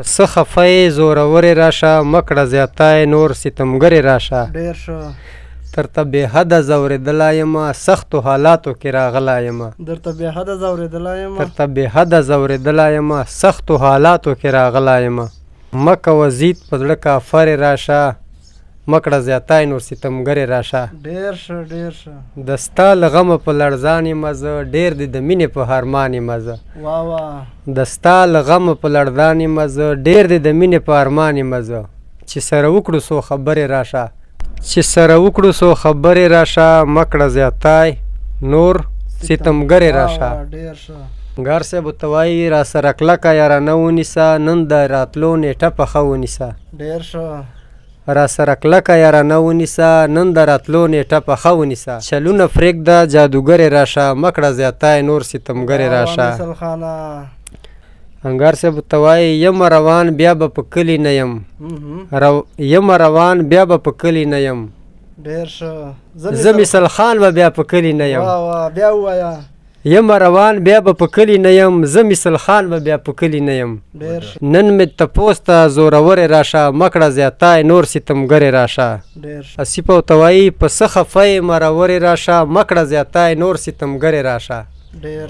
په څه خفه یې زورورې راشه مکړه زیاتی نور ستمګرې راشه ډېر ښه درته بې حده ځورېدلی یمه سختو حالاتو کې راغلی یمه درته بې حده ځورېدلی یمه درته بې حده ځورېدلی یمه سختو حالاتو کې راغلی یمه مه کوه ضد په زړه کافرې راشه مکړه زیاتی نور ستمګرې راشه ډېر ښه ډېر ښه د ستا له غمه په لړزان یمه زه ډېر دې د مینې په ارمان یمه زه واه واه د ستا له غمه په لړزان یمه زه ډېر دې د مینې په ارمان یمه زه چې سره وکړو څو خبرې راشه چې سره وکړو څو خبرې راشه مکړه زیاتی نور ستمګرې راشه ډېر ښه ګار صاحب ورته وایي را سره کلکه یارانه ونیسه نن د راتلو نیټه پخه ونیسه ډېر ښه را سره کلکه یارانه ونیسه نن د راتلو نیټه پخه ونیسه چلونه پرېږده جادوګرې راشه مکړه زیاتی نور ستمګرې راشه مثل خانه انګار صاحب ورته وایي یم روان بیا به په کلي نه یم یم روان بیا به په کلي نه یم ډېر ښه زه مثل خان به بیا په کلي نه یم واه واه بیا ووایه یم روان بیا به په کلي نه یم زه مثل خان به بیا په کلي نه یم ډېر ښه نن مې تپوس ته زورورې راشه مکړه زیاتی نور ستمګرې راشه ډېر ښه اسیپه ورته وایي په څه خفه یې مرورې راشه مکړه زیاتی نور ستمګرې راشه ډېر